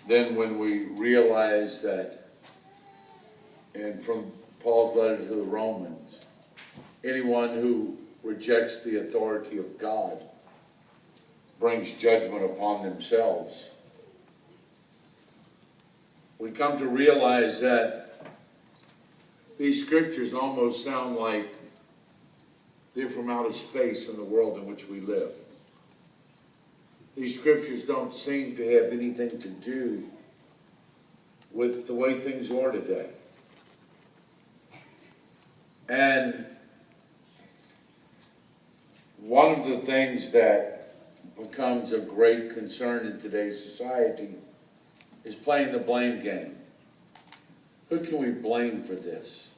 then when we realize that, and from Paul's letter to the Romans, anyone who rejects the authority of God brings judgment upon themselves. We come to realize that these scriptures almost sound like they're from outer space in the world in which we live. These scriptures don't seem to have anything to do with the way things are today. And one of the things that becomes a great concern in today's society is playing the blame game. Who can we blame for this?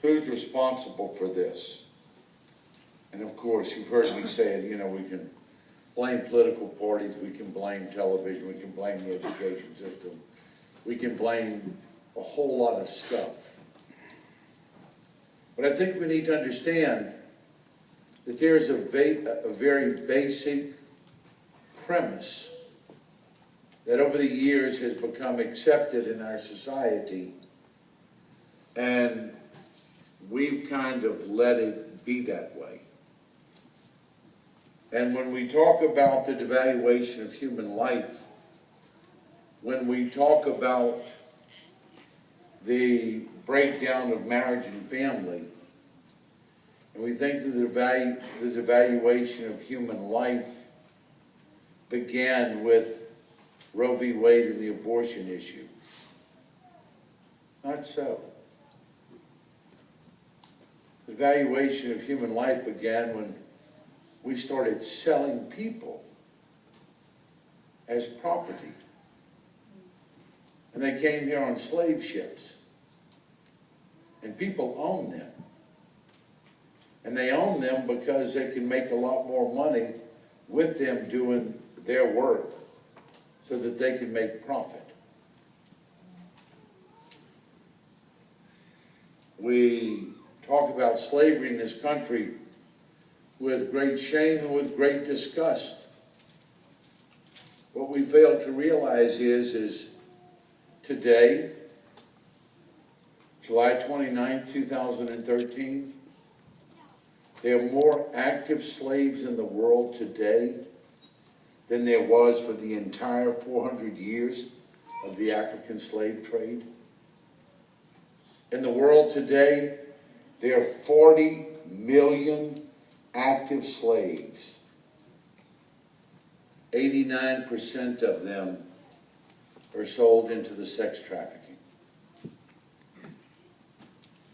Who's responsible for this? And of course, you've heard me say it, we can blame political parties, we can blame television, we can blame the education system, we can blame a whole lot of stuff. But I think we need to understand that there's a very basic premise that over the years has become accepted in our society, and we've kind of let it be that way. And when we talk about the devaluation of human life, when we talk about the breakdown of marriage and family, and we think that the devaluation of human life began with Roe v. Wade and the abortion issue. Not so. The devaluation of human life began when we started selling people as property. And they came here on slave ships. And people own them. And they own them because they can make a lot more money with them doing their work so that they can make profit. We talk about slavery in this country with great shame and with great disgust. What we fail to realize is today, July 29, 2013, there are more active slaves in the world today than there was for the entire 400 years of the African slave trade. In the world today, there are 40 million active slaves. 89% of them are sold into the sex trafficking.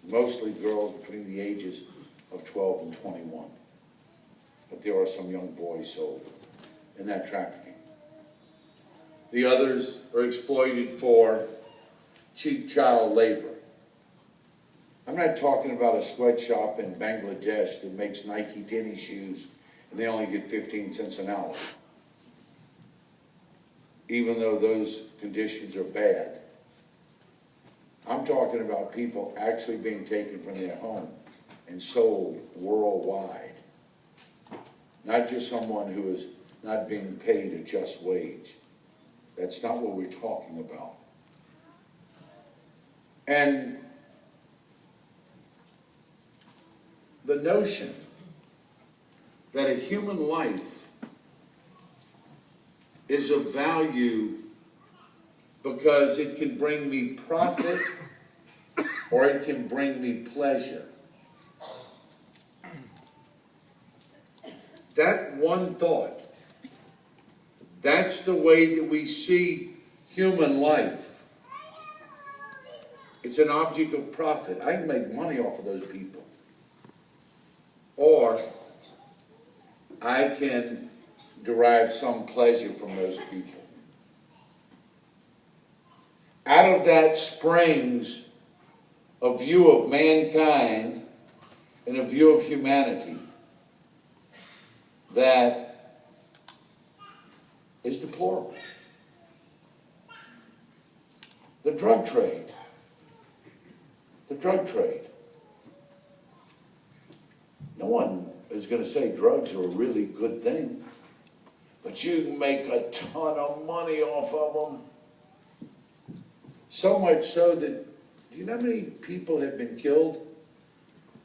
Mostly girls between the ages of 12 and 21. But there are some young boys sold in that trafficking. The others are exploited for cheap child labor. I'm not talking about a sweatshop in Bangladesh that makes Nike tennis shoes and they only get 15 cents an hour. Even though those conditions are bad. I'm talking about people actually being taken from their home and sold worldwide. Not just someone who is not being paid a just wage. That's not what we're talking about. And the notion that a human life is of value because it can bring me profit or it can bring me pleasure. That one thought, that's the way that we see human life. It's an object of profit. I can make money off of those people. Or I can derive some pleasure from those people. Out of that springs a view of mankind and a view of humanity that is deplorable. The drug trade. The drug trade. No one is going to say drugs are a really good thing. but you can make a ton of money off of them. So much so that, do you know how many people have been killed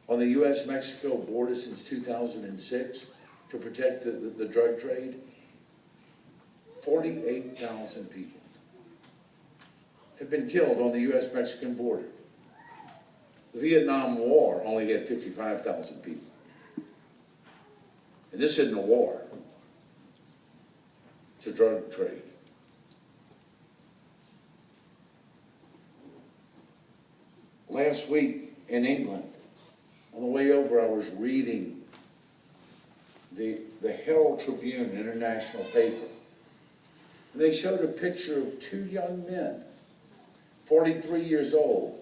on the U.S.-Mexico border since 2006 to protect the drug trade? 48,000 people have been killed on the U.S.-Mexican border. The Vietnam War only had 55,000 people. And this isn't a war. It's a drug trade. Last week in England, on the way over, I was reading the Herald Tribune, international paper. And they showed a picture of two young men, 43 years old,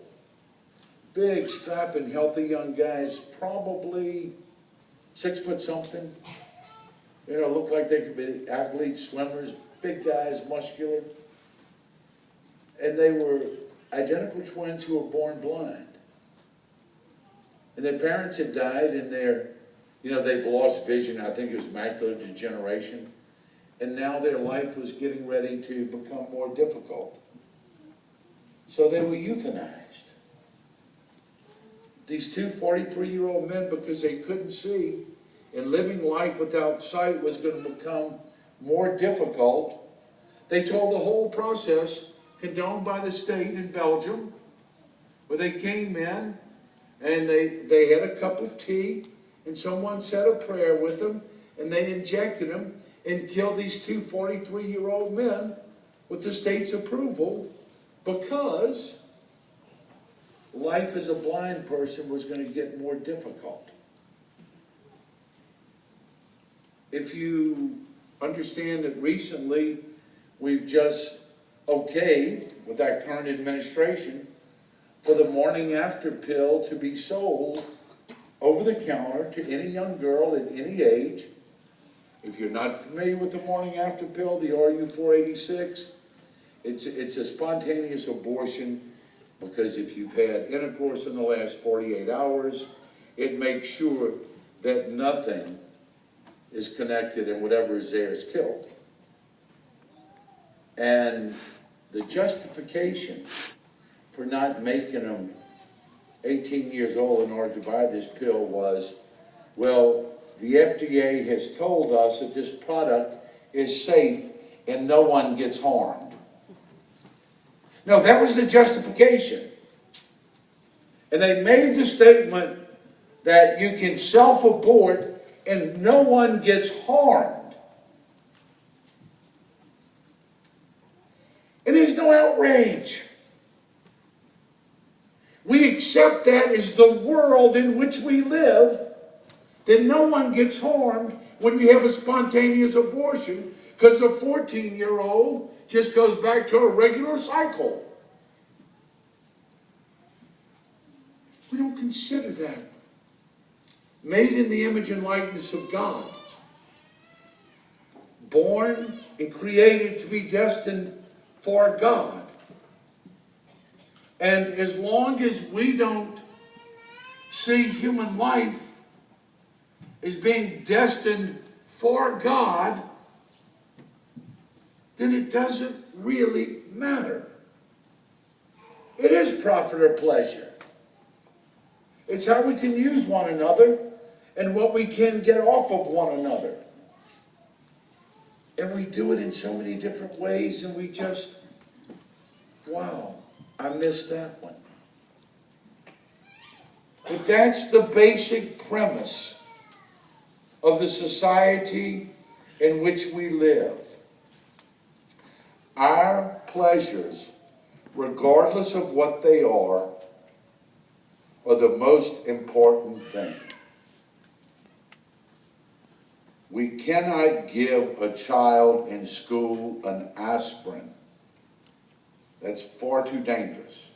big, strapping, healthy young guys, probably 6 foot something. You know, looked like they could be athletes, swimmers, big guys, muscular. And they were identical twins who were born blind. And their parents had died, and they've lost vision. I think it was macular degeneration. And now their life was getting ready to become more difficult. So they were euthanized. These two 43-year-old men, because they couldn't see, and living life without sight was going to become more difficult, they told the whole process, condoned by the state in Belgium, where they came in and they had a cup of tea, and someone said a prayer with them, and they injected them and killed these two 43-year-old men with the state's approval, because life as a blind person was going to get more difficult. If you understand that recently we've just okayed, with our current administration, for the morning after pill to be sold over the counter to any young girl at any age. If you're not familiar with the morning after pill, the RU486, it's a spontaneous abortion, because if you've had intercourse in the last 48 hours, it makes sure that nothing is connected, and whatever is there is killed. And the justification for not making them 18 years old in order to buy this pill was, well, the FDA has told us that this product is safe and no one gets harmed. No, that was the justification. And they made the statement that you can self-abort and no one gets harmed. And there's no outrage. We accept that as the world in which we live, that no one gets harmed when you have a spontaneous abortion, because the 14-year-old just goes back to a regular cycle. We don't consider that. Made in the image and likeness of God. Born and created to be destined for God. And as long as we don't see human life as being destined for God, then it doesn't really matter. It is profit or pleasure. It's how we can use one another and what we can get off of one another. And we do it in so many different ways, and we just, wow, I missed that one. But that's the basic premise of the society in which we live. Our pleasures, regardless of what they are the most important thing. We cannot give a child in school an aspirin. That's far too dangerous.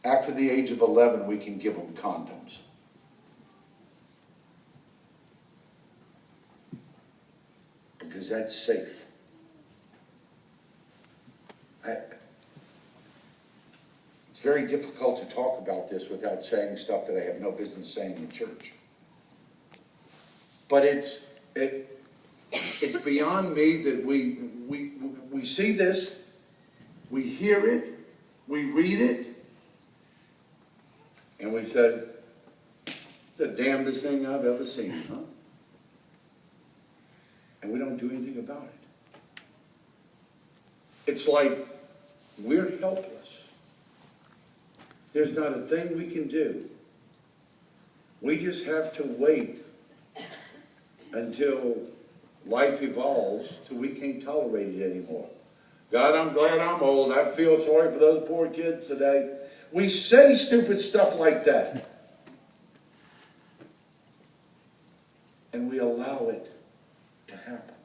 After the age of 11, we can give them condoms. Because that's safe. It's very difficult to talk about this without saying stuff that I have no business saying in church. But It's beyond me that we see this, we hear it, we read it, and we said, the damnedest thing I've ever seen, huh? And we don't do anything about it. It's like we're helpless. There's not a thing we can do. We just have to wait until life evolves till we can't tolerate it anymore. God, I'm glad I'm old. I feel sorry for those poor kids today. We say stupid stuff like that. And we allow it to happen.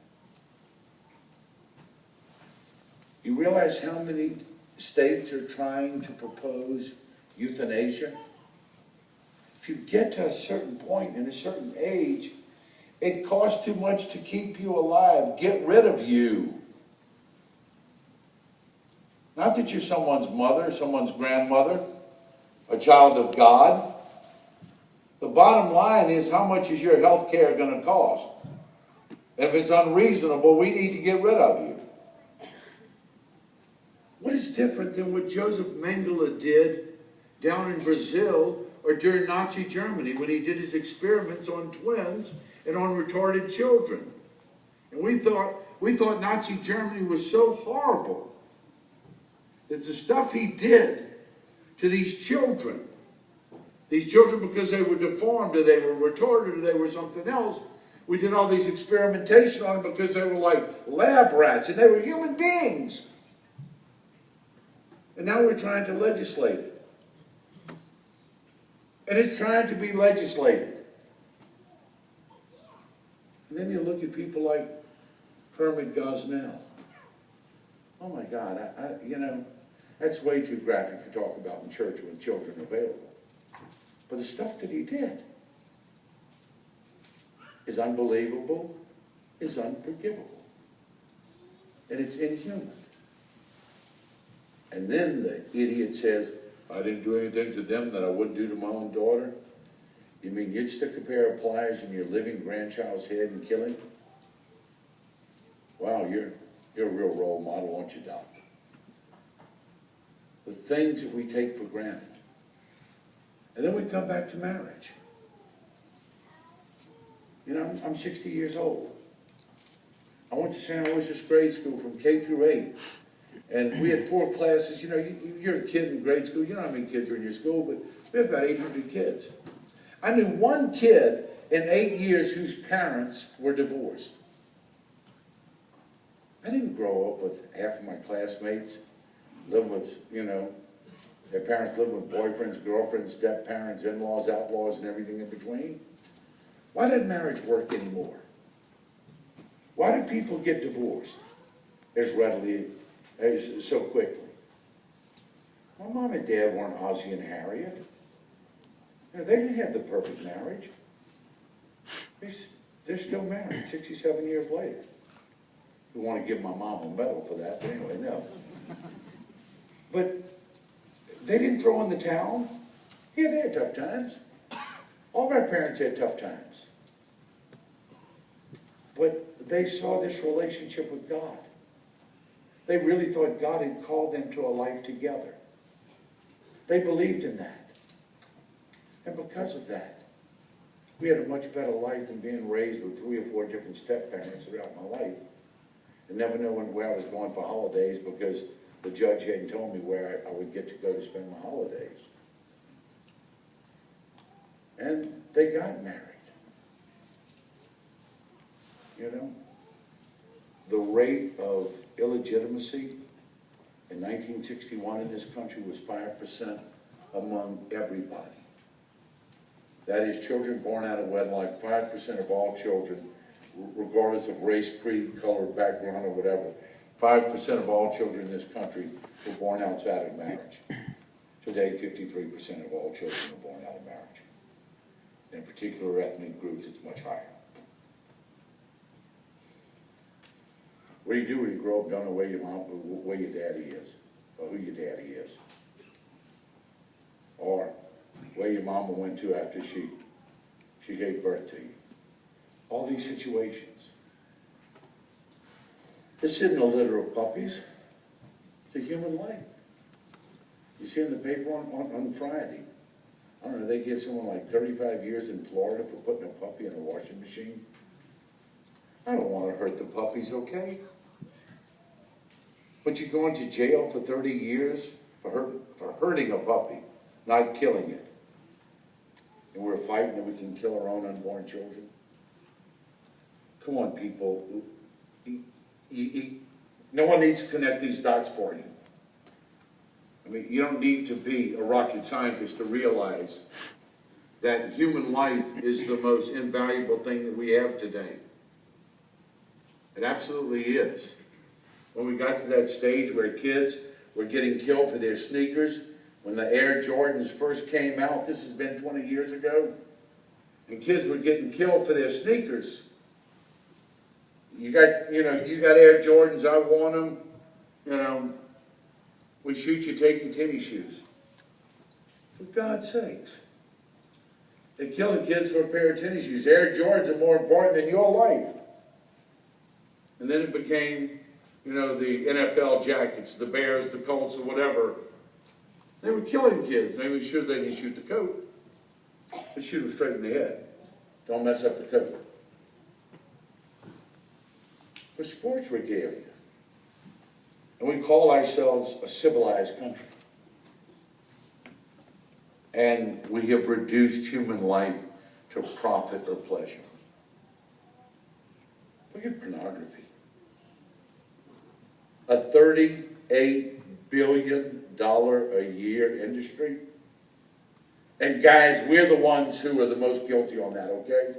You realize how many states are trying to propose euthanasia? If you get to a certain point in a certain age, it costs too much to keep you alive. Get rid of you. Not that you're someone's mother, someone's grandmother, a child of God. The bottom line is, how much is your health care going to cost? And if it's unreasonable, we need to get rid of you. What is different than what Joseph Mengele did down in Brazil or during Nazi Germany when he did his experiments on twins and on retarded children? And we thought Nazi Germany was so horrible that the stuff he did to these children because they were deformed or they were retarded or they were something else, we did all these experimentation on them because they were like lab rats and they were human beings. And now we're trying to legislate it. And it's trying to be legislated. And then you look at people like Kermit Gosnell. Oh my God, that's way too graphic to talk about in church when children are available. But the stuff that he did is unbelievable, is unforgivable. And it's inhuman. And then the idiot says, I didn't do anything to them that I wouldn't do to my own daughter. You mean you'd stick a pair of pliers in your living grandchild's head and kill him? Wow, you're a real role model, aren't you, Doc? The things that we take for granted. And then we come back to marriage. You know, I'm 60 years old. I went to San Aloysius grade school from K through 8. And we had 4 classes. You know, you're a kid in grade school. You know how many kids are in your school, but we had about 800 kids. I knew one kid in 8 years whose parents were divorced. I didn't grow up with half of my classmates living with, their parents living with boyfriends, girlfriends, step-parents, in-laws, outlaws, and everything in between. Why did marriage work anymore? Why do people get divorced as readily, so quickly? My mom and dad weren't Ozzie and Harriet. They didn't have the perfect marriage. They're still married 67 years later. We want to give my mom a medal for that, but anyway, no. But they didn't throw in the towel. Yeah, they had tough times. All of our parents had tough times. But they saw this relationship with God. They really thought God had called them to a life together. They believed in that. And because of that, we had a much better life than being raised with 3 or 4 different step-parents throughout my life. And never knowing where I was going for holidays because the judge hadn't told me where I would get to go to spend my holidays. And they got married. The rate of illegitimacy in 1961 in this country was 5% among everybody. That is, children born out of wedlock, 5% of all children, regardless of race, creed, color, background, or whatever. 5% of all children in this country were born outside of marriage. Today, 53% of all children are born out of marriage. In particular ethnic groups, it's much higher. What do you do when you grow up, don't know where your daddy is, or who your daddy is? Or where your mama went to after she gave birth to you? All these situations. This isn't a litter of puppies. It's a human life. You see in the paper on Friday, I don't know, they get someone like 35 years in Florida for putting a puppy in a washing machine. I don't want to hurt the puppies, okay? But you're going to jail for 30 years for hurting a puppy, not killing it. And we're fighting that we can kill our own unborn children. Come on, people. No one needs to connect these dots for you. I mean, you don't need to be a rocket scientist to realize that human life is the most invaluable thing that we have today. It absolutely is. When we got to that stage where kids were getting killed for their sneakers, when the Air Jordans first came out, this has been 20 years ago, and kids were getting killed for their sneakers. You got Air Jordans, I want them, we shoot you, take your tennis shoes. For God's sakes. They're killing kids for a pair of tennis shoes. Air Jordans are more important than your life. And then it became, the NFL jackets, the Bears, the Colts, or whatever. They were killing kids. Maybe sure they didn't shoot the coat. They shoot them straight in the head. Don't mess up the coat. For sports regalia. And we call ourselves a civilized country. And we have reduced human life to profit or pleasure. Look at pornography. A $38 billion a year industry. And guys, we're the ones who are the most guilty on that, okay?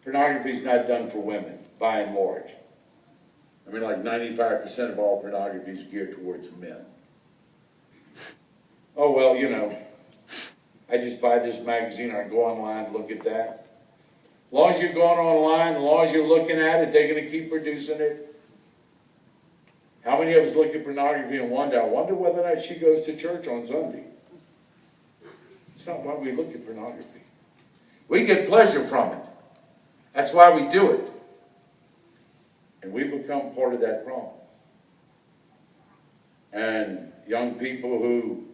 Pornography is not done for women, by and large. I mean, like 95% of all pornography is geared towards men. Oh, well, I just buy this magazine, I go online, look at that. As long as you're going online, as long as you're looking at it, they're going to keep producing it. How many of us look at pornography and wonder, I wonder whether or not she goes to church on Sunday? It's not why we look at pornography. We get pleasure from it. That's why we do it. And we become part of that problem. And young people who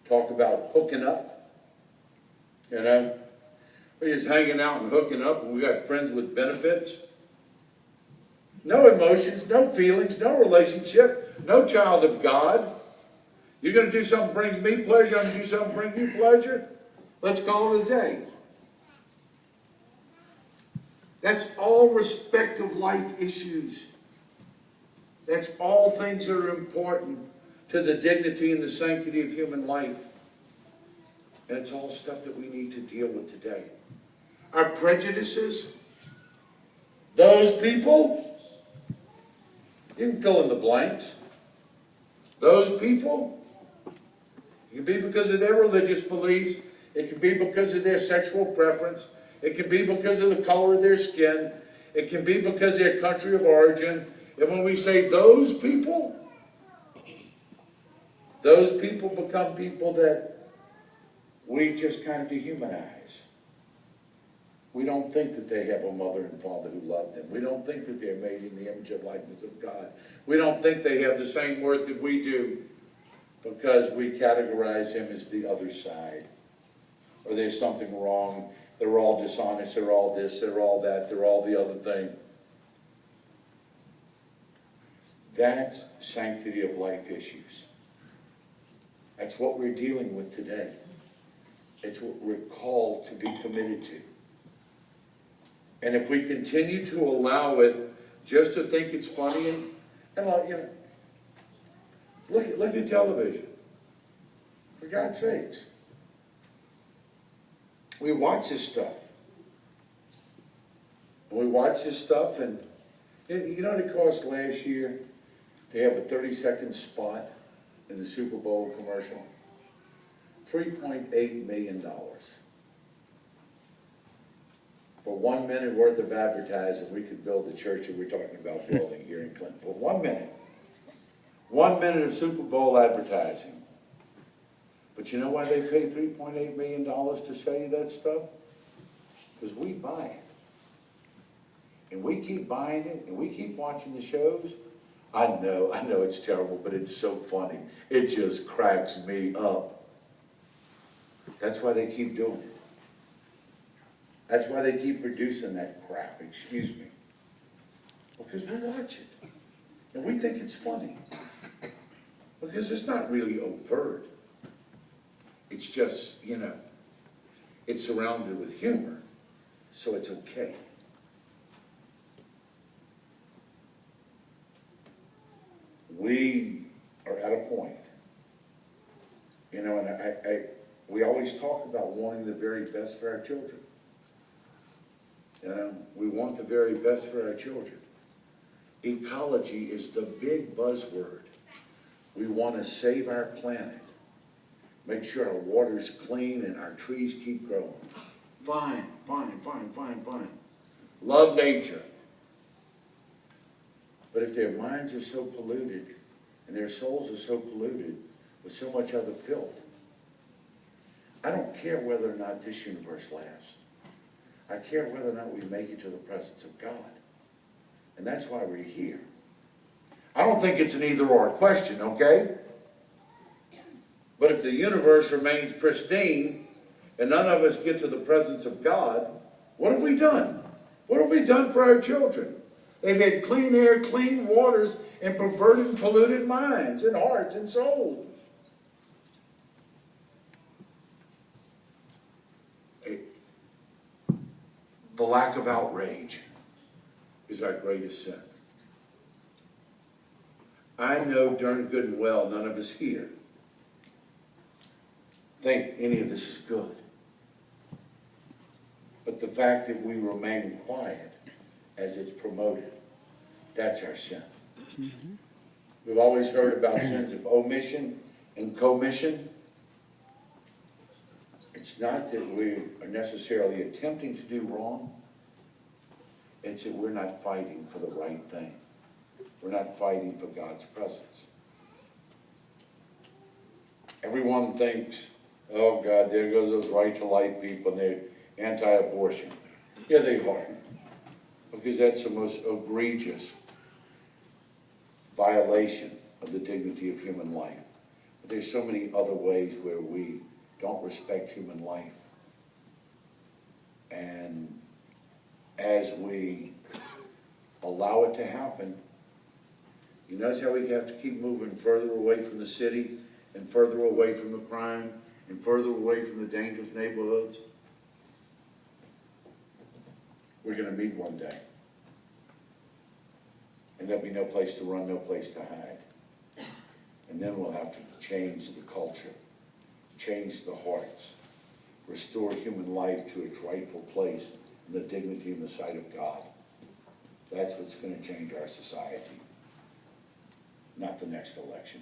talk about hooking up, we're just hanging out and hooking up, and we got friends with benefits. No emotions, no feelings, no relationship, no child of God. You're going to do something that brings me pleasure, I'm going to do something that brings you pleasure. Let's call it a day. That's all respect of life issues. That's all things that are important to the dignity and the sanctity of human life. And it's all stuff that we need to deal with today. Our prejudices, those people, you can fill in the blanks. Those people, it can be because of their religious beliefs, it can be because of their sexual preference, it can be because of the color of their skin, it can be because of their country of origin. And when we say those people become people that we just kind of dehumanize. We don't think that they have a mother and father who love them. We don't think that they're made in the image and likeness of God. We don't think they have the same worth that we do because we categorize them as the other side. Or there's something wrong. They're all dishonest. They're all this. They're all that. They're all the other thing. That's sanctity of life issues. That's what we're dealing with today. It's what we're called to be committed to. And if we continue to allow it just to think it's funny, and look at television. For God's sakes. We watch this stuff. And we watch this stuff, and you know what it cost last year to have a 30-second spot in the Super Bowl commercial? $3.8 million. For 1 minute worth of advertising, we could build the church that we're talking about building here in Clinton. For 1 minute. 1 minute of Super Bowl advertising. But you know why they pay $3.8 million to sell you that stuff? Because we buy it. and we keep buying it, and we keep watching the shows, I know it's terrible, but it's so funny. It just cracks me up. That's why they keep doing it. That's why they keep producing that crap, excuse me. Because we watch it, and we think it's funny. Because it's not really overt. It's just, it's surrounded with humor, so it's okay. We are at a point, and we always talk about wanting the very best for our children. We want the very best for our children. Ecology is the big buzzword. We want to save our planet, make sure our water's clean and our trees keep growing. Fine. Love nature. But if their minds are so polluted and their souls are so polluted with so much other filth, I don't care whether or not this universe lasts. I care whether or not we make it to the presence of God. And that's why we're here. I don't think it's an either-or question, okay? But if the universe remains pristine and none of us get to the presence of God, what have we done? What have we done for our children? They've had clean air, clean waters, and perverted and polluted minds and hearts and souls. The lack of outrage is our greatest sin. I know darn good and well none of us here think any of this is good. But the fact that we remain quiet as it's promoted, that's our sin. Mm-hmm. We've always heard about sins of omission and commission. It's not that we are necessarily attempting to do wrong. It's that we're not fighting for the right thing. We're not fighting for God's presence. Everyone thinks, oh God, there go those right to life people and they're anti-abortion. Yeah, they are. Because that's the most egregious violation of the dignity of human life. But there's so many other ways where we don't respect human life. And as we allow it to happen, you notice how we have to keep moving further away from the city and further away from the crime and further away from the dangerous neighborhoods? We're going to meet one day. And there'll be no place to run, no place to hide. And then we'll have to change the culture, change the hearts, restore human life to its rightful place in the dignity in the sight of God. That's what's going to change our society, not the next election.